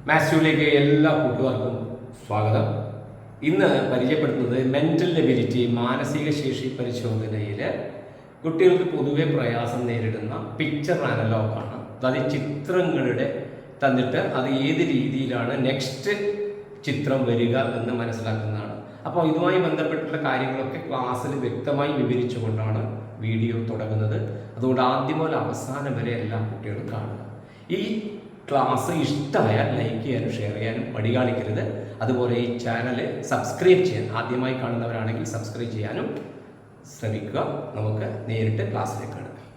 മാത്സ്യൂലേക്ക് എല്ലാ കൂട്ടുകാർക്കും സ്വാഗതം. ഇന്ന് പരിചയപ്പെടുത്തുന്നത് മെൻ്റൽ എബിലിറ്റി മാനസിക ശേഷി പരിശോധനയിൽ കുട്ടികൾക്ക് പൊതുവെ പ്രയാസം നേരിടുന്ന പിക്ചർ അനലോഗാണ്. അതായത് ചിത്രങ്ങളുടെ തന്നിട്ട് അത് ഏത് രീതിയിലാണ് നെക്സ്റ്റ് ചിത്രം വരിക എന്ന് മനസ്സിലാക്കുന്നതാണ്. അപ്പോൾ ഇതുമായി ബന്ധപ്പെട്ടുള്ള കാര്യങ്ങളൊക്കെ ക്ലാസ്സിൽ വ്യക്തമായി വിവരിച്ചുകൊണ്ടാണ് വീഡിയോ തുടങ്ങുന്നത്. അതുകൊണ്ട് ആദ്യം മുതൽ അവസാനം വരെ എല്ലാ കുട്ടികളും കാണുക. ഈ ക്ലാസ് ഇഷ്ടമായാൽ ലൈക്ക് ചെയ്യാനും ഷെയർ ചെയ്യാനും മടി കാണിക്കരുത്. അതുപോലെ ഈ ചാനൽ സബ്സ്ക്രൈബ് ചെയ്യാൻ ആദ്യമായി കാണുന്നവരാണെങ്കിൽ സബ്സ്ക്രൈബ് ചെയ്യാനും ശ്രമിക്കുക. നമുക്ക് നേരിട്ട് ക്ലാസ്സിലേക്ക് കിടക്കാം.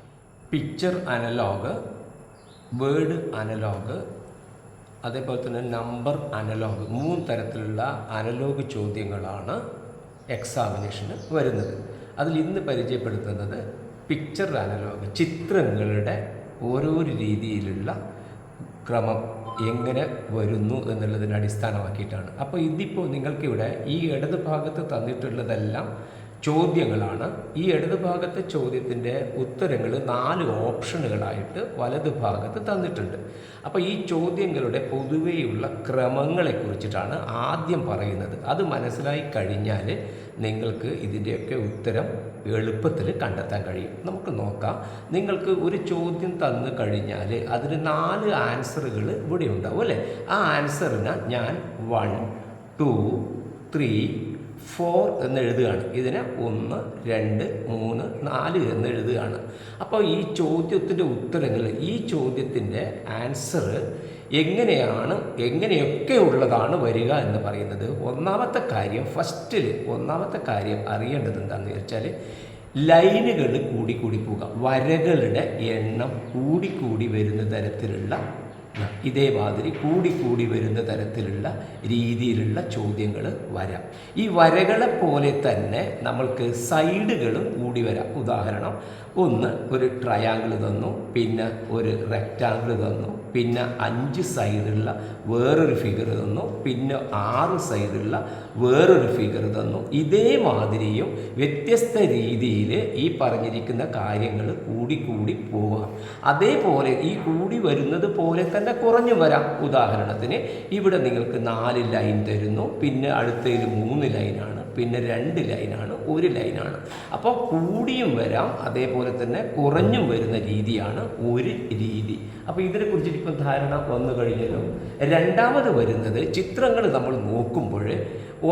പിക്ചർ അനലോഗ്, വേർഡ് അനലോഗ്, അതേപോലെ തന്നെ നമ്പർ അനലോഗ്, 3 തരത്തിലുള്ള അനലോഗ് ചോദ്യങ്ങളാണ് എക്സാമിനേഷന് വരുന്നത്. അതിൽ ഇന്ന് പരിചയപ്പെടുത്തുന്നത് പിക്ചർ അനലോഗ്, ചിത്രങ്ങളുടെ ഓരോ രീതിയിലുള്ള ക്രമം എങ്ങനെ വരുന്നു എന്നുള്ളതിനെ അടിസ്ഥാനമാക്കിയിട്ടാണ്. അപ്പോൾ ഇതിപ്പോൾ നിങ്ങൾക്കിവിടെ ഈ ഇടത് ഭാഗത്ത് തന്നിട്ടുള്ളതെല്ലാം ചോദ്യങ്ങളാണ്. ഈ ഇടത് ഭാഗത്തെ ചോദ്യത്തിൻ്റെ ഉത്തരങ്ങൾ 4 ഓപ്ഷനുകളായിട്ട് വലത് ഭാഗത്ത് തന്നിട്ടുണ്ട്. അപ്പോൾ ഈ ചോദ്യങ്ങളുടെ പൊതുവെയുള്ള ക്രമങ്ങളെക്കുറിച്ചിട്ടാണ് ആദ്യം പറയുന്നത്. അത് മനസ്സിലായി കഴിഞ്ഞാൽ നിങ്ങൾക്ക് ഇതിൻ്റെയൊക്കെ ഉത്തരം എളുപ്പത്തിൽ കണ്ടെത്താൻ കഴിയും. നമുക്ക് നോക്കാം. നിങ്ങൾക്ക് ഒരു ചോദ്യം തന്നു കഴിഞ്ഞാൽ അതിന് 4 ആൻസറുകൾ ഇവിടെ ഉണ്ടാവും അല്ലേ? ആ ആൻസറിന് ഞാൻ 1, 2, 3, 4 എന്ന് എഴുതുകയാണ്. ഇതിനെ 1, 2, 3, 4 എന്ന് എഴുതുകയാണ്. അപ്പോൾ ഈ ചോദ്യത്തിൻ്റെ ഉത്തരങ്ങൾ, ഈ ചോദ്യത്തിൻ്റെ ആൻസർ എങ്ങനെയൊക്കെ ഉള്ളതാണ് വരിക എന്ന് പറയുന്നത്. ഒന്നാമത്തെ കാര്യം അറിയേണ്ടത് എന്താണെന്ന് വെച്ചാൽ ലൈനുകൾ കൂടിക്കൂടി പോവുക, വരകളുടെ എണ്ണം കൂടിക്കൂടി വരുന്ന തരത്തിലുള്ള ഇതേമാതിരി കൂടിക്കൂടി വരുന്ന തരത്തിലുള്ള രീതിയിലുള്ള ചോദ്യങ്ങൾ വരാം. ഈ വരകളെ പോലെ തന്നെ നമ്മൾക്ക് സൈഡുകളും കൂടി വരാം. ഉദാഹരണം, ഒരു ട്രയാങ്കിൾ തന്നു, പിന്നെ ഒരു റെക്റ്റാങ്കിൾ തന്നു, പിന്നെ 5 സൈഡുള്ള വേറൊരു ഫിഗർ തന്നു, പിന്നെ 6 സൈഡുള്ള വേറൊരു ഫിഗർ തന്നു. ഇതേമാതിരിയും വ്യത്യസ്ത രീതിയിൽ ഈ പറഞ്ഞിരിക്കുന്ന കാര്യങ്ങൾ കൂടിക്കൂടി പോവാം. അതേപോലെ ഈ കൂടി വരുന്നത് പോലെ തന്നെ കുറഞ്ഞു വരാം. ഉദാഹരണത്തിന് ഇവിടെ നിങ്ങൾക്ക് 4 ലൈൻ തരുന്നു, പിന്നെ അടുത്തതിൽ 3 ലൈനാണ്, പിന്നെ 2 ലൈനാണ്, 1 ലൈനാണ്. അപ്പോൾ കൂടിയും വരാം, അതേപോലെ തന്നെ കുറഞ്ഞും വരുന്ന രീതിയാണ് ഒരു രീതി. അപ്പോൾ ഇതിനെക്കുറിച്ച് ഇപ്പം ധാരണ വന്നു കഴിഞ്ഞല്ലോ. രണ്ടാമത് വരുന്നത് ചിത്രങ്ങൾ നമ്മൾ നോക്കുമ്പോൾ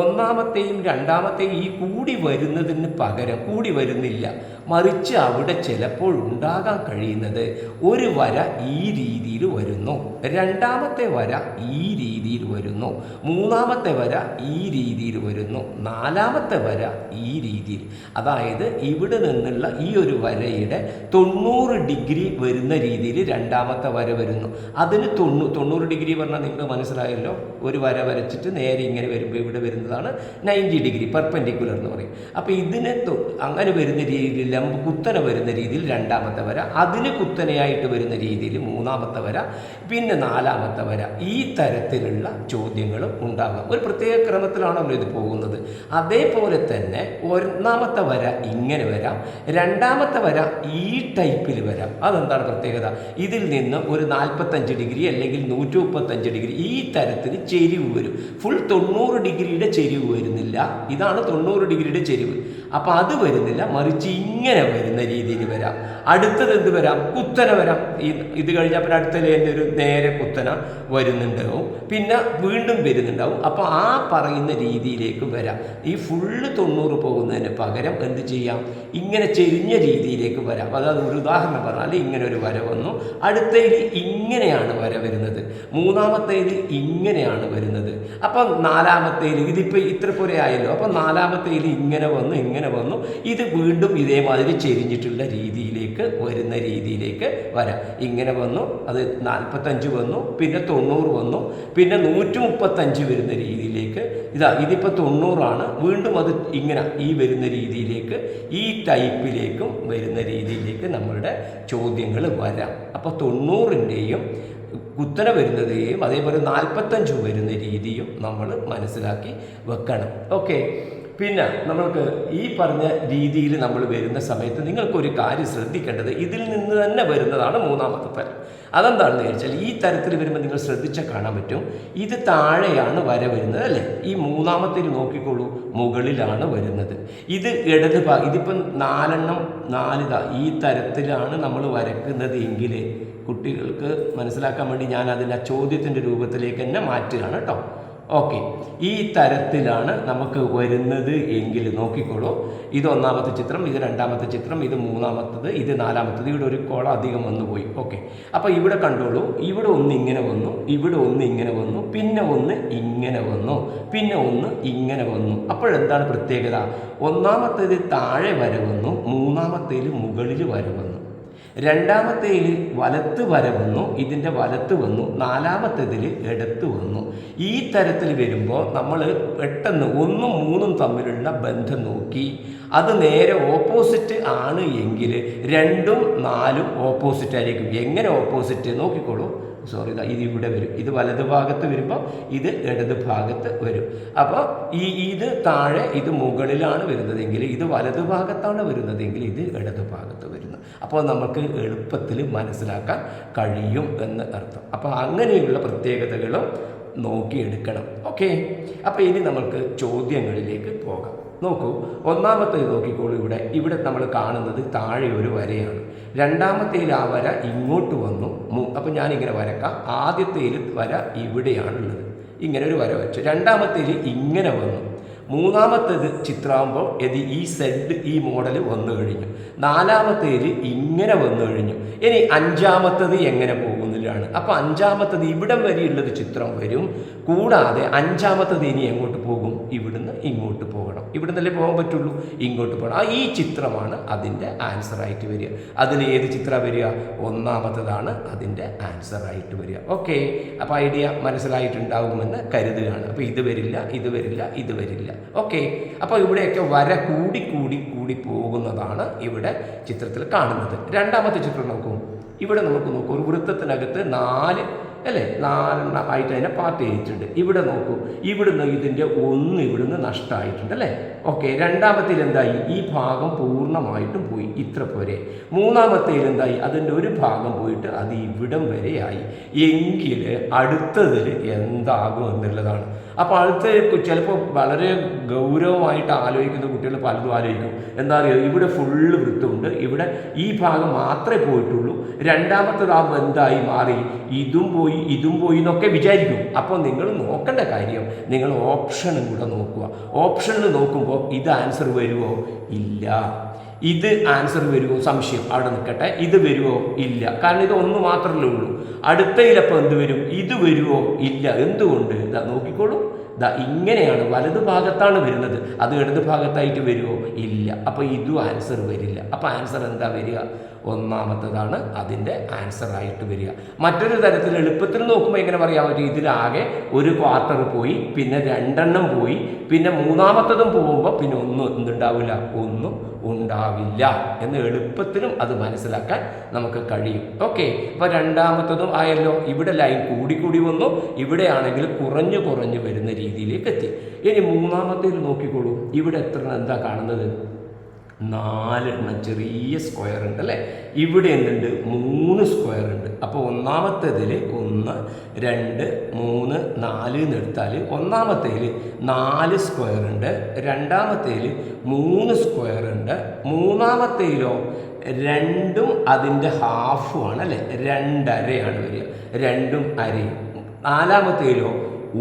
ഒന്നാമത്തെയും രണ്ടാമത്തെയും ഈ കൂടി വരുന്നതിന് പകരം കൂടി വരുന്നില്ല, മറിച്ച് അവിടെ ചിലപ്പോൾ ഉണ്ടാകാൻ കഴിയുന്നത് ഒരു വര ഈ രീതിയിൽ വരുന്നു, രണ്ടാമത്തെ വര ഈ രീതിയിൽ വരുന്നു, മൂന്നാമത്തെ വര ഈ രീതിയിൽ വരുന്നു, നാലാമത്തെ വര ഈ രീതിയിൽ. അതായത് ഇവിടെ നിന്നുള്ള ഈ ഒരു വരയുടെ 90 ഡിഗ്രി വരുന്ന രീതിയിൽ രണ്ടാമത്തെ വര വരുന്നു. അതിന് 90 ഡിഗ്രി പറഞ്ഞാൽ നിങ്ങൾക്ക് മനസ്സിലായല്ലോ. ഒരു വര വരച്ചിട്ട് നേരെ ഇങ്ങനെ വരുമ്പോൾ ഇവിടെ വരുന്നതാണ് 90 ഡിഗ്രി, പെർപെൻഡിക്കുലർ എന്ന് പറയും. അപ്പോൾ ഇതിന് അങ്ങനെ വരുന്ന രീതിയിൽ കുത്തനെ വരുന്ന രീതിയിൽ രണ്ടാമത്തെ വര, അതിന് കുത്തനെയായിട്ട് വരുന്ന രീതിയിൽ മൂന്നാമത്തെ വര, പിന്നെ നാലാമത്തെ വര. ഈ തരത്തിലുള്ള ചോദ്യങ്ങളും ഉണ്ടാകാം. ഒരു പ്രത്യേക ക്രമത്തിലാണല്ലോ ഇത് പോകുന്നത്. അതേപോലെ തന്നെ ഒന്നാമത്തെ വര ഇങ്ങനെ വരാം, രണ്ടാമത്തെ വര ഈ ടൈപ്പിൽ വരാം. അതെന്താണ് പ്രത്യേകത? ഇതിൽ നിന്ന് ഒരു 45 ഡിഗ്രി അല്ലെങ്കിൽ 135 ഡിഗ്രി ഈ തരത്തിൽ ചെരിവ് വരും. ഫുൾ 90 ഡിഗ്രിയുടെ ചെരിവ് വരുന്നില്ല. ഇതാണ് 90 ഡിഗ്രിയുടെ ചെരിവ്. അപ്പം അത് വരുന്നില്ല, മറിച്ച് ഇങ്ങനെ വരുന്ന രീതിയിൽ വരാം. അടുത്തത് എന്ത് വരാം? കുത്തന വരാം. ഇത് കഴിഞ്ഞാൽ പിന്നെ അടുത്ത ഒരു നേരെ കുത്തന വരുന്നുണ്ടാവും, പിന്നെ വീണ്ടും വരുന്നുണ്ടാവും. അപ്പോൾ ആ പറയുന്ന രീതിയിലേക്ക് വരാം. ഈ ഫുള്ള് 90 പോകുന്നതിന് പകരം എന്ത് ചെയ്യാം? ഇങ്ങനെ ചെരിഞ്ഞ രീതിയിലേക്ക് വരാം. അതായത് ഒരു ഉദാഹരണം പറഞ്ഞാൽ ഇങ്ങനെ ഒരു വര വന്നു, അടുത്തതിൽ ഇങ്ങനെയാണ് വര വരുന്നത്, മൂന്നാമത്തേത് ഇങ്ങനെയാണ് വരുന്നത്, അപ്പം നാലാമത്തേൽ ഇതിപ്പോൾ ഇത്ര പോലെ ആയല്ലോ. അപ്പം നാലാമത്തേൽ ഇങ്ങനെ വന്നു, ഇത് വീണ്ടും ഇതേമാതിരി ചെരിഞ്ഞിട്ടുള്ള രീതിയിലേക്ക് വരുന്ന രീതിയിലേക്ക് വരാം. ഇങ്ങനെ വന്നു, അത് 45 വന്നു, പിന്നെ 90 വന്നു, പിന്നെ 135 വരുന്ന രീതിയിലേക്ക്. ഇതിപ്പോൾ 90 വീണ്ടും അത് ഇങ്ങനെ ഈ വരുന്ന രീതിയിലേക്ക്, ഈ ടൈപ്പിലേക്കും വരുന്ന രീതിയിലേക്ക് നമ്മളുടെ ചോദ്യങ്ങൾ വരാം. അപ്പോൾ 90ൻ്റെയും കുത്തനെ വരുന്നതെയും അതേപോലെ 45 വരുന്ന രീതിയും നമ്മൾ മനസ്സിലാക്കി വെക്കണം. ഓക്കെ. പിന്നെ നമ്മൾക്ക് ഈ പറഞ്ഞ രീതിയിൽ നമ്മൾ വരുന്ന സമയത്ത് നിങ്ങൾക്കൊരു കാര്യം ശ്രദ്ധിക്കേണ്ടത് ഇതിൽ നിന്ന് തന്നെ വരുന്നതാണ് മൂന്നാമത്തെ തരം. അതെന്താണെന്ന് ചോദിച്ചാൽ ഈ തരത്തിൽ വരുമ്പോൾ നിങ്ങൾ ശ്രദ്ധിച്ചാൽ കാണാൻ പറ്റും, ഇത് താഴെയാണ് വര വരുന്നത് അല്ലേ. ഈ മൂന്നാമത്തേൽ നോക്കിക്കോളൂ, മുകളിലാണ് വരുന്നത്. ഇത് ഇടത് ഇതിപ്പം 4 ഈ തരത്തിലാണ് നമ്മൾ വരക്കുന്നത് എങ്കിൽ കുട്ടികൾക്ക് മനസ്സിലാക്കാൻ വേണ്ടി ഞാൻ അതിൻ്റെ ചോദ്യത്തിൻ്റെ രൂപത്തിലേക്ക് തന്നെ മാറ്റുകയാണ് കേട്ടോ. ഓക്കെ, ഈ തരത്തിലാണ് നമുക്ക് വരുന്നത് എങ്കിൽ നോക്കിക്കോളൂ. ഇത് ഒന്നാമത്തെ ചിത്രം, ഇത് രണ്ടാമത്തെ ചിത്രം, ഇത് മൂന്നാമത്തത്, ഇത് നാലാമത്തത്. ഇവിടെ ഒരു കോളം അധികം വന്നുപോയി. ഓക്കെ, അപ്പോൾ ഇവിടെ കണ്ടോളൂ, ഇവിടെ ഒന്ന് ഇങ്ങനെ വന്നു, ഇവിടെ ഒന്ന് ഇങ്ങനെ വന്നു, പിന്നെ ഒന്ന് ഇങ്ങനെ വന്നു, പിന്നെ ഒന്ന് ഇങ്ങനെ വന്നു. അപ്പോഴെന്താണ് പ്രത്യേകത? ഒന്നാമത്തേത് താഴെ വര വന്നു, മൂന്നാമത്തേൽ മുകളിൽ വര വന്നു, രണ്ടാമത്തേൽ വലത്ത് വര വന്നു, ഇതിൻ്റെ വലത്ത് വന്നു, നാലാമത്തേതിൽ ഇടത്ത് വന്നു. ഈ തരത്തിൽ വരുമ്പോൾ നമ്മൾ പെട്ടെന്ന് 1ഉം 3ഉം തമ്മിലുള്ള ബന്ധം നോക്കി അത് നേരെ ഓപ്പോസിറ്റ് ആണ് എങ്കിൽ 2ഉം 4ഉം ഓപ്പോസിറ്റ് ആയിരിക്കും. എങ്ങനെ ഓപ്പോസിറ്റ് നോക്കിക്കോളൂ. ഇത് ഇവിടെ വരും, ഇത് വലത് ഭാഗത്ത് വരുമ്പോൾ ഇത് ഇടത് ഭാഗത്ത് വരും. അപ്പോൾ ഇത് താഴെ ഇത് മുകളിലാണ് വരുന്നതെങ്കിൽ ഇത് വലത് ഭാഗത്താണ് വരുന്നതെങ്കിൽ ഇത് ഇടത് ഭാഗത്ത് വരുന്നു. അപ്പോൾ നമുക്ക് എളുപ്പത്തിൽ മനസ്സിലാക്കാൻ കഴിയും എന്ന് അർത്ഥം. അപ്പോൾ അങ്ങനെയുള്ള പ്രത്യേകതകളും നോക്കിയെടുക്കണം. ഓക്കെ, അപ്പോൾ ഇനി നമുക്ക് ചോദ്യങ്ങളിലേക്ക് പോകാം. നോക്കൂ, ഒന്നാമത്തേത് നോക്കിക്കോളൂ. ഇവിടെ നമ്മൾ കാണുന്നത് താഴെ ഒരു വരയാണ്. രണ്ടാമത്തേൽ ആ വര ഇങ്ങോട്ട് വന്നു. അപ്പം ഞാനിങ്ങനെ വരക്കാം. ആദ്യത്തേൽ വര ഇവിടെയാണുള്ളത്, ഇങ്ങനെ ഒരു വര വെച്ചു. രണ്ടാമത്തേൽ ഇങ്ങനെ വന്നു. മൂന്നാമത്തേത് ചിത്രമാകുമ്പോൾ ഈ സെഡ് ഈ മോഡൽ വന്നു കഴിഞ്ഞു. നാലാമത്തേൽ ഇങ്ങനെ വന്നു കഴിഞ്ഞു. ഇനി അഞ്ചാമത്തത് എങ്ങനെ പോകുന്നില്ലാണ്. അപ്പോൾ അഞ്ചാമത്തത് ഇവിടം വരെയുള്ളത് ചിത്രം വരും. കൂടാതെ അഞ്ചാമത്തത് ഇനി എങ്ങോട്ട് പോകും? ഇവിടുന്ന് ഇങ്ങോട്ട് പോകണം. ഇവിടുന്നല്ലേ പോകാൻ പറ്റുള്ളൂ, ഇങ്ങോട്ട് പോകണം. ഈ ചിത്രമാണ് അതിൻ്റെ ആൻസറായിട്ട് വരിക. അതിൽ ഏത് ചിത്രം വരിക? ഒന്നാമത്തതാണ് അതിൻ്റെ ആൻസറായിട്ട് വരിക. ഓക്കെ, അപ്പോൾ ഐഡിയ മനസ്സിലായിട്ടുണ്ടാകുമെന്ന് കരുതുകയാണ്. അപ്പോൾ ഇത് വരില്ല, ഇത് വരില്ല, ഇത് വരില്ല. ഓക്കെ, അപ്പോൾ ഇവിടെയൊക്കെ വര കൂടി കൂടി കൂടി പോകുന്നതാണ് ഇവിടെ ചിത്രത്തിൽ കാണുന്നത്. രണ്ടാമത്തെ ചിത്രം നോക്കൂ. ഇവിടെ നമുക്ക് നോക്കൂ, ഒരു വൃത്തത്തിനകത്ത് 4 ആയിട്ട് അതിനെ പാർട്ട് ചെയ്തിട്ടുണ്ട്. ഇവിടെ നോക്കൂ, ഇവിടുന്ന് ഇതിൻ്റെ 1 ഇവിടുന്ന് നഷ്ടമായിട്ടുണ്ട് അല്ലേ. ഓക്കെ, രണ്ടാമത്തേൽ എന്തായി? ഈ ഭാഗം പൂർണ്ണമായിട്ടും പോയി, ഇത്ര പോരെ. മൂന്നാമത്തേൽ എന്തായി? അതിൻ്റെ ഒരു ഭാഗം പോയിട്ട് അത് ഇവിടം വരെയായി. എങ്കിൽ അടുത്തതിൽ എന്താകും എന്നുള്ളതാണ്. അപ്പോൾ അടുത്ത ചിലപ്പോൾ വളരെ ഗൗരവമായിട്ട് ആലോചിക്കുന്ന കുട്ടികൾ പലതും ആലോചിക്കും. എന്താ പറയുക, ഇവിടെ ഫുള്ള് വൃത്തമുണ്ട്, ഇവിടെ ഈ ഭാഗം മാത്രമേ പോയിട്ടുള്ളൂ. രണ്ടാമത്തേതാകുമ്പോൾ എന്തായി മാറി? ഇതും പോയി എന്നൊക്കെ വിചാരിക്കും. അപ്പോൾ നിങ്ങൾ നോക്കേണ്ട കാര്യം, നിങ്ങൾ ഓപ്ഷനും കൂടെ നോക്കുക. ഓപ്ഷനിൽ നോക്കുമ്പോൾ ഇത് ആൻസർ വരുമോ? ഇല്ല. ഇത് ആൻസർ വരുമോ? സംശയം അവിടെ നിൽക്കട്ടെ. ഇത് വരുമോ? ഇല്ല. കാരണം ഇത് ഒന്ന് മാത്രമല്ലേ ഉള്ളൂ. അടുത്തയിലപ്പോൾ എന്ത് വരും? ഇത് വരുമോ? ഇല്ല. എന്തുകൊണ്ട്? ഇതാ നോക്കിക്കോളൂ, ഇങ്ങനെയാണ്, വലത് ഭാഗത്താണ് വരുന്നത്. അത് ഇടത് ഭാഗത്തായിട്ട് വരുമോ? ഇല്ല. അപ്പോൾ ഇതും ആൻസർ വരില്ല. അപ്പോൾ ആൻസർ എന്താ വരിക? ഒന്നാമത്തതാണ് അതിൻ്റെ ആൻസറായിട്ട് വരിക. മറ്റൊരു തരത്തിൽ എളുപ്പത്തിൽ നോക്കുമ്പോൾ എങ്ങനെ പറയാൻ പറ്റും? ഇതിലാകെ ഒരു ക്വാർട്ടർ പോയി, പിന്നെ 2 പോയി, പിന്നെ മൂന്നാമത്തതും പോകുമ്പോൾ പിന്നെ എന്തുണ്ടാവില്ല? ഒന്നും ഉണ്ടാവില്ല എന്ന് എളുപ്പത്തിലും അത് മനസ്സിലാക്കാൻ നമുക്ക് കഴിയും. ഓക്കെ, അപ്പോൾ രണ്ടാമത്തതും ആയല്ലോ. ഇവിടെ ലൈൻ കൂടി വന്നു, ഇവിടെയാണെങ്കിൽ കുറഞ്ഞു വരുന്ന രീതിയിലേക്ക് എത്തി. ഇനി മൂന്നാമത്തേൽ നോക്കിക്കോളൂ. ഇവിടെ എന്താ കാണുന്നത്? 4 ചെറിയ സ്ക്വയർ ഉണ്ട് അല്ലേ. ഇവിടെ എന്തുണ്ട്? 3 സ്ക്വയർ ഉണ്ട്. അപ്പോൾ ഒന്നാമത്തേതിൽ 1, 2, 3, 4 എന്ന് എടുത്താൽ ഒന്നാമത്തേൽ 4 സ്ക്വയർ ഉണ്ട്, രണ്ടാമത്തേൽ 3 സ്ക്വയർ ഉണ്ട്, മൂന്നാമത്തേലോ 2ഉം അതിൻ്റെ ഹാഫുമാണ് അല്ലേ, 2.5 വരിക, 2ഉം അരയും. നാലാമത്തേലോ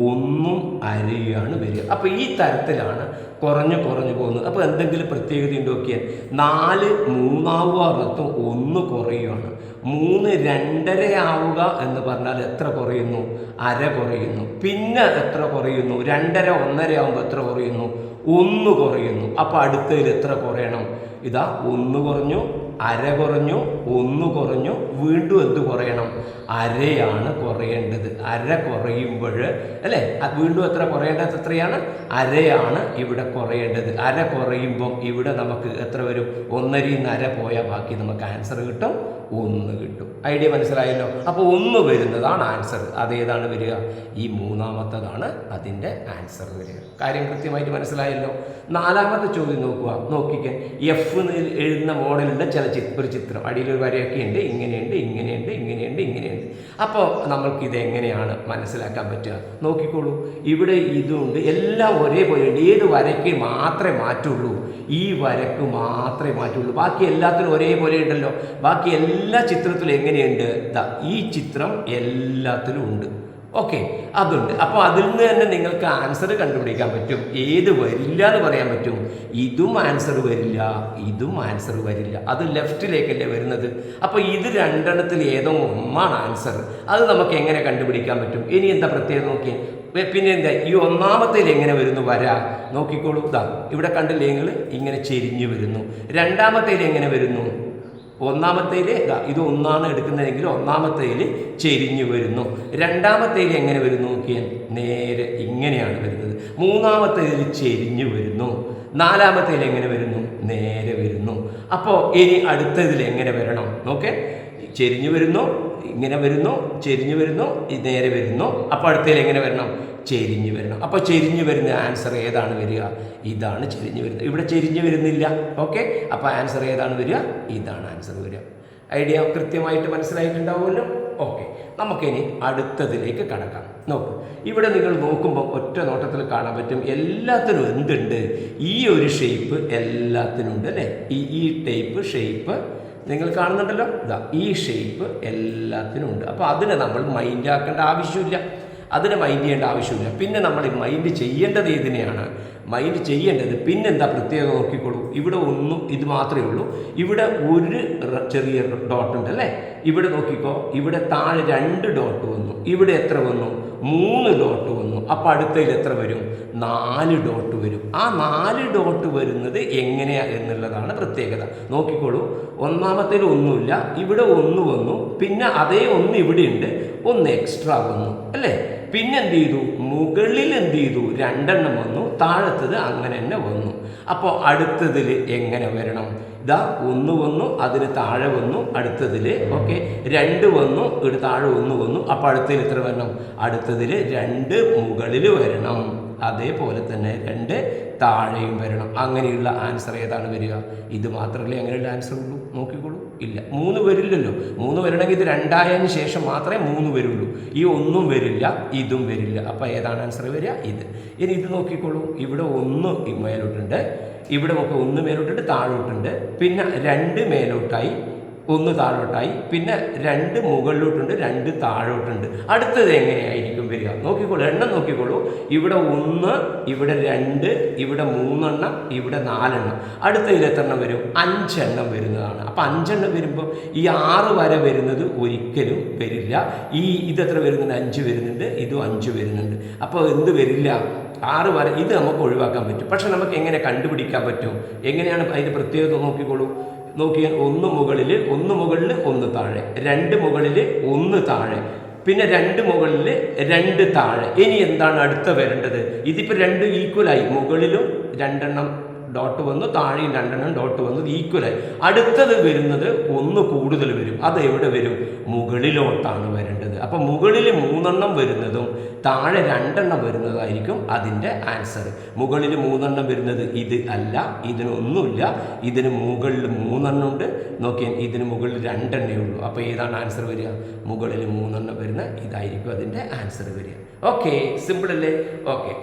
1ഉം അരയാണ് വരിക. അപ്പോൾ ഈ തരത്തിലാണ് കുറഞ്ഞു പോകുന്നത്. അപ്പോൾ എന്തെങ്കിലും പ്രത്യേകത ഉണ്ടോ നോക്കിയാൽ 4 3 അർത്ഥം 1 കുറയുകയാണ്. 3 2.5 ആവുക എന്ന് പറഞ്ഞാൽ എത്ര കുറയുന്നു? അര കുറയുന്നു. പിന്നെ എത്ര കുറയുന്നു? 2.5 1.5 ആകുമ്പോൾ എത്ര കുറയുന്നു? 1 കുറയുന്നു. അപ്പോൾ അടുത്തതിൽ എത്ര കുറയണം? ഇതാ 1 കുറഞ്ഞു, അര കുറഞ്ഞു, 1 കുറഞ്ഞു, വീണ്ടും എന്ത് കുറയണം? അരയാണ് കുറയേണ്ടത്. അര കുറയുമ്പോൾ അല്ലേ, വീണ്ടും എത്ര കുറയേണ്ടത്? എത്രയാണ്? അരയാണ് ഇവിടെ കുറയേണ്ടത്. അര കുറയുമ്പം ഇവിടെ നമുക്ക് എത്ര വരും? 1.5 അര പോയാൽ ബാക്കി നമുക്ക് ആൻസർ കിട്ടും, 1 കിട്ടും. ഐഡിയ മനസ്സിലായല്ലോ. അപ്പോൾ 1 വരുന്നതാണ് ആൻസർ. അതേതാണ് വരിക? ഈ മൂന്നാമത്തതാണ് അതിൻ്റെ ആൻസർ വരിക. കാര്യം കൃത്യമായിട്ട് മനസ്സിലായല്ലോ. 4ാമത്തെ ചോദ്യം നോക്കിക്കേ. എഫ് എന്ന് എഴുതുന്ന മോഡലിൻ്റെ ഒരു ചിത്രം, അടിയിലൊരു വരയൊക്കെ ഉണ്ട്, ഇങ്ങനെയുണ്ട്, ഇങ്ങനെയുണ്ട്, ഇങ്ങനെയുണ്ട്, ഇങ്ങനെയുണ്ട്. അപ്പോൾ നമ്മൾക്കിത് എങ്ങനെയാണ് മനസ്സിലാക്കാൻ പറ്റുക? നോക്കിക്കോളൂ, ഇവിടെ ഇതുണ്ട്, എല്ലാം ഒരേപോലെ ഉണ്ട്. ഏത് വരയ്ക്ക് മാത്രമേ മാറ്റുള്ളൂ? ഈ വരക്ക് മാത്രമേ മാറ്റുള്ളൂ. ബാക്കി എല്ലാത്തിനും ഒരേപോലെ ഉണ്ടല്ലോ. ബാക്കി എല്ലാ ചിത്രത്തിലും എങ്ങനെയുണ്ട്? ഈ ചിത്രം എല്ലാത്തിലും ഉണ്ട്. ഓക്കെ, അതുണ്ട്. അപ്പോൾ അതിൽ നിന്ന് തന്നെ നിങ്ങൾക്ക് ആൻസർ കണ്ടുപിടിക്കാൻ പറ്റും. ഏത് വരില്ല എന്ന് പറയാൻ പറ്റും. ഇതും ആൻസർ വരില്ല, ഇതും ആൻസർ വരില്ല. അത് ലെഫ്റ്റിലേക്കല്ലേ വരുന്നത്. അപ്പോൾ ഇത് രണ്ടെണ്ണത്തിൽ ഏതോ ഒന്നാണ് ആൻസർ. അത് നമുക്ക് എങ്ങനെ കണ്ടുപിടിക്കാൻ പറ്റും? ഇനി എന്താ പ്രത്യേകം നോക്കിയേ. പിന്നെ എന്താ ഈ ഒന്നാമത്തേൽ എങ്ങനെ വരുന്നു വര? നോക്കിക്കോളൂ, ഇവിടെ കണ്ടില്ലേ നിങ്ങൾ, ഇങ്ങനെ ചെരിഞ്ഞു വരുന്നു. രണ്ടാമത്തേൽ എങ്ങനെ വരുന്നു? ഒന്നാമത്തേൽ ഇത് ഒന്നാണ് എടുക്കുന്നതെങ്കിൽ ഒന്നാമത്തേൽ ചെരിഞ്ഞു വരുന്നു. രണ്ടാമത്തേൽ എങ്ങനെ വരുന്നു നോക്കിയാൽ നേരെ ഇങ്ങനെയാണ് വരുന്നത്. മൂന്നാമത്തേൽ ചെരിഞ്ഞു വരുന്നു. നാലാമത്തേൽ എങ്ങനെ വരുന്നു? നേരെ വരുന്നു. അപ്പോൾ ഇനി അടുത്തതിൽ എങ്ങനെ വരണം നോക്കേ. ചെരിഞ്ഞു വരുന്നു, ഇങ്ങനെ വരുന്നു, ചെരിഞ്ഞു വരുന്നു, നേരെ വരുന്നു. അപ്പോൾ അടുത്തതിൽ എങ്ങനെ വരണം? ചെരിഞ്ഞു വരണം. അപ്പോൾ ചെരിഞ്ഞു വരുന്ന ആൻസർ ഏതാണ് വരിക? ഇതാണ് ചെരിഞ്ഞു വരുന്നത്. ഇവിടെ ചെരിഞ്ഞു വരുന്നില്ല. ഓക്കെ, അപ്പോൾ ആൻസർ ഏതാണ് വരിക? ഇതാണ് ആൻസർ വരിക. ഐഡിയ കൃത്യമായിട്ട് മനസ്സിലായിട്ടുണ്ടാവുമല്ലോ. ഓക്കെ, നമുക്കിനി അടുത്തതിലേക്ക് കടക്കാം. നോക്കൂ, ഇവിടെ നിങ്ങൾ നോക്കുമ്പോൾ ഒറ്റ നോട്ടത്തിൽ കാണാൻ പറ്റും എല്ലാത്തിനും എന്തുണ്ട്? ഈ ഒരു ഷേപ്പ് എല്ലാത്തിനും ഉണ്ട് അല്ലേ? ഈ ടൈപ്പ് ഷേപ്പ് നിങ്ങൾ കാണുന്നുണ്ടല്ലോ. ഈ ഷേപ്പ് എല്ലാത്തിനും ഉണ്ട്. അപ്പോൾ അതിനെ നമ്മൾ മൈൻഡ് ആക്കേണ്ട ആവശ്യമില്ല, അതിനെ മൈൻഡ് ചെയ്യേണ്ട ആവശ്യമില്ല. പിന്നെ നമ്മൾ മൈൻഡ് ചെയ്യേണ്ടത് ഇതിനെയാണ് മൈൻഡ് ചെയ്യേണ്ടത്. പിന്നെന്താ പ്രത്യേകം നോക്കിക്കോളൂ. ഇവിടെ ഒന്നും ഇത് മാത്രമേ ഉള്ളൂ. ഇവിടെ ഒരു ചെറിയ ഡോട്ട് ഉണ്ട് അല്ലേ? ഇവിടെ നോക്കിക്കോ, ഇവിടെ താഴെ 2 ഡോട്ട് വന്നു. ഇവിടെ എത്ര വന്നു? 3 ഡോട്ട് വന്നു. അപ്പോൾ അടുത്തതിൽ എത്ര വരും? 4 ഡോട്ട് വരും. ആ 4 ഡോട്ട് വരുന്നത് എങ്ങനെയാണ് എന്നുള്ളതാണ് പ്രത്യേകത. നോക്കിക്കോളൂ, ഒന്നാമത്തേൽ ഒന്നുമില്ല, ഇവിടെ 1 വന്നു, പിന്നെ അതേ 1 ഇവിടെ ഉണ്ട്, 1 എക്സ്ട്രാ വന്നു അല്ലേ? പിന്നെ എന്ത് ചെയ്തു? മുകളിൽ എന്ത് ചെയ്തു? 2 എണ്ണം വന്നു, താഴത്തത് അങ്ങനെ തന്നെ വന്നു. അപ്പോൾ അടുത്തതിൽ എങ്ങനെ വരണം? 1 വന്നു, അതിന് താഴെ വന്നു. അടുത്തതിൽ ഓക്കെ 2 വന്നു, ഇവിടെ താഴെ 1 വന്നു. അപ്പോൾ അടുത്തതിൽ എത്ര വരണം? അടുത്തതിൽ 2 മുകളിൽ വരണം. അതേപോലെ തന്നെ 2 താഴെയും വരണം. അങ്ങനെയുള്ള ആൻസർ ഏതാണ് വരിക? ഇത് മാത്രമല്ലേ അങ്ങനെയുള്ള ആൻസർ ഉള്ളൂ. നോക്കിക്കോളൂ, ഇല്ല 3 വരില്ലല്ലോ. 3 വരണമെങ്കിൽ ഇത് 2 ആയതിനു ശേഷം മാത്രമേ 3 വരുള്ളൂ. ഈ 1 വരില്ല, ഇതും വരില്ല. അപ്പോൾ ഏതാണ് ആൻസർ വരിക? ഇത്. ഇനി ഇത് നോക്കിക്കോളൂ, ഇവിടെ 1 മേലോട്ടുണ്ട്, ഇവിടെ നമുക്ക് 1 മേലോട്ടുണ്ട്, താഴോട്ടുണ്ട്, പിന്നെ 2 മേലോട്ടായി, 1 താഴോട്ടായി, പിന്നെ 2 മുകളിലോട്ടുണ്ട്, 2 താഴോട്ടുണ്ട്. അടുത്തത് എങ്ങനെയായിരിക്കും വരിക? നോക്കിക്കോളൂ, എണ്ണം നോക്കിക്കോളൂ. ഇവിടെ 1, ഇവിടെ 2, ഇവിടെ 3 എണ്ണം, ഇവിടെ 4 എണ്ണം. അടുത്തതിൽ എത്ര എണ്ണം വരും? 5 എണ്ണം വരുന്നതാണ്. അപ്പോൾ 5 എണ്ണം വരുമ്പോൾ ഈ 6 വര വരുന്നത് ഒരിക്കലും വരില്ല. ഇതെത്ര വരുന്നുണ്ട്? 5 വരുന്നുണ്ട്, ഇതും 5 വരുന്നുണ്ട്. അപ്പോൾ എന്ത് വരില്ല? 6 വര. ഇത് നമുക്ക് ഒഴിവാക്കാൻ പറ്റും. പക്ഷെ നമുക്ക് എങ്ങനെ കണ്ടുപിടിക്കാൻ പറ്റും? എങ്ങനെയാണ് അതിൻ്റെ പ്രത്യേകത? നോക്കിക്കോളൂ, നോക്കിയാൽ 1 മുകളിൽ 1 താഴെ, 2 മുകളിൽ 1 താഴെ, പിന്നെ 2 മുകളിൽ 2 താഴെ. ഇനി എന്താണ് അടുത്ത വരേണ്ടത്? ഇതിപ്പോൾ 2 ഈക്വലായി. മുകളിലും 2 എണ്ണം ഡോട്ട് വന്നു, താഴെയും 2 എണ്ണം ഡോട്ട് വന്നത് ഈക്വലായി. അടുത്തത് വരുന്നത് 1 കൂടുതൽ വരും. അത് എവിടെ വരും? മുകളിലോട്ടാണ് വരേണ്ടത്. അപ്പം മുകളിൽ 3 എണ്ണം വരുന്നതും താഴെ 2 എണ്ണം വരുന്നതായിരിക്കും അതിൻ്റെ ആൻസർ. മുകളിൽ 3 എണ്ണം വരുന്നത് ഇത് അല്ല, ഇതിനൊന്നുമില്ല. ഇതിന് മുകളിൽ 3 എണ്ണം ഉണ്ട്. നോക്കിയാൽ ഇതിന് മുകളിൽ 2 എണ്ണേ ഉള്ളൂ. അപ്പോൾ ഏതാണ് ആൻസർ വരിക? മുകളിൽ 3 എണ്ണം വരുന്ന ഇതായിരിക്കും അതിൻ്റെ ആൻസർ വരിക. ഓക്കെ, സിമ്പിൾ അല്ലേ? ഓക്കെ,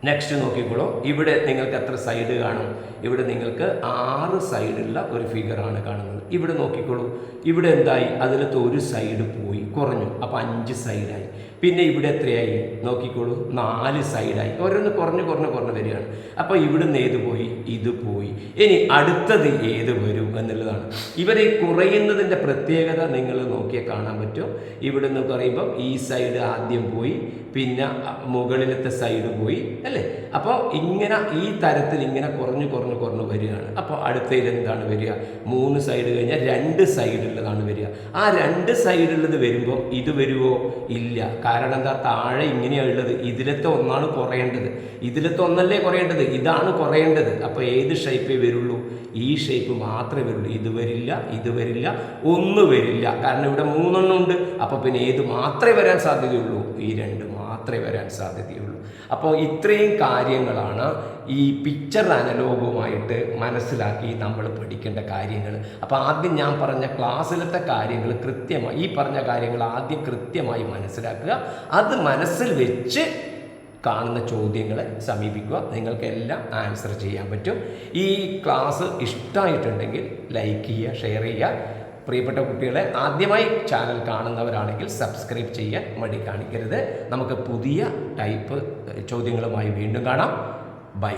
നെക്സ്റ്റ് നോക്കിക്കോളൂ. ഇവിടെ നിങ്ങൾക്ക് എത്ര സൈഡ് കാണും? ഇവിടെ നിങ്ങൾക്ക് 6 സൈഡുള്ള ഒരു ഫിഗറാണ് കാണുന്നത്. ഇവിടെ നോക്കിക്കോളൂ, ഇവിടെ എന്തായി? അതിലത്തെ ഒരു സൈഡ് പോയി, കുറഞ്ഞു. അപ്പോൾ 5 സൈഡായി. പിന്നെ ഇവിടെ എത്രയായി? നോക്കിക്കോളൂ, 4 സൈഡായി. ഓരോന്ന് കുറഞ്ഞ് വരികയാണ്. അപ്പോൾ ഇവിടുന്ന് ഏത് പോയി? ഇത് പോയി. ഇനി അടുത്തത് ഏത് വരും എന്നുള്ളതാണ്. ഇവരെ കുറയുന്നതിൻ്റെ പ്രത്യേകത നിങ്ങൾ നോക്കിയാൽ കാണാൻ പറ്റും. ഇവിടെ നിന്ന് പറയുമ്പം ഈ സൈഡ് ആദ്യം പോയി, പിന്നെ മുകളിലത്തെ സൈഡ് പോയി അല്ലേ? അപ്പോൾ ഇങ്ങനെ ഈ തരത്തിൽ ഇങ്ങനെ കുറഞ്ഞ് വരികയാണ്. അപ്പോൾ അടുത്തതിൽ എന്താണ് വരിക? 3 സൈഡ് കഴിഞ്ഞാൽ 2 സൈഡുള്ളതാണ് വരിക. ആ 2 സൈഡുള്ളത് വരുമ്പോൾ ഇത് വരുമോ? ഇല്ല. കാരണം എന്താ, താഴെ ഇങ്ങനെയാണ് ഉള്ളത്, ഇതിലത്തെ ഒന്നാണ് കുറയേണ്ടത്, ഇതിലത്തെ ഒന്നല്ലേ കുറയേണ്ടത്, ഇതാണ് കുറയേണ്ടത്. അപ്പോൾ ഏത് ഷേപ്പേ വരുള്ളൂ? ഈ ഷേപ്പ് മാത്രമേ വരുള്ളൂ. ഇത് വരില്ല, ഇത് വരില്ല, ഒന്ന് വരില്ല. കാരണം ഇവിടെ 3 ഉണ്ട്. അപ്പോൾ പിന്നെ ഏത് മാത്രമേ വരാൻ സാധ്യതയുള്ളൂ? ഈ 2 മാത്രമേ വരാൻ സാധ്യതയുള്ളൂ. അപ്പോൾ ഇത്രയും കാര്യങ്ങളാണ് ഈ പിക്ചർ അനലോഗുമായിട്ട് മനസ്സിലാക്കി നമ്മൾ പഠിക്കേണ്ട കാര്യങ്ങൾ. അപ്പോൾ ആദ്യം ഞാൻ പറഞ്ഞ ക്ലാസ്സിലത്തെ കാര്യങ്ങൾ കൃത്യമായി, ഈ പറഞ്ഞ കാര്യങ്ങൾ ആദ്യം കൃത്യമായി മനസ്സിലാക്കുക. അത് മനസ്സിൽ വെച്ച് കാണുന്ന ചോദ്യങ്ങളെ സമീപിക്കുക. നിങ്ങൾക്കെല്ലാം ആൻസർ ചെയ്യാൻ പറ്റും. ഈ ക്ലാസ് ഇഷ്ടമായിട്ടുണ്ടെങ്കിൽ ലൈക്ക് ചെയ്യുക, ഷെയർ ചെയ്യുക. പ്രിയപ്പെട്ട കുട്ടികളെ, ആദ്യമായി ചാനൽ കാണുന്നവരാണെങ്കിൽ സബ്സ്ക്രൈബ് ചെയ്യാൻ മടി കാണിക്കരുത്. നമുക്ക് പുതിയ ടൈപ്പ് ചോദ്യങ്ങളുമായി വീണ്ടും കാണാം. ബൈ.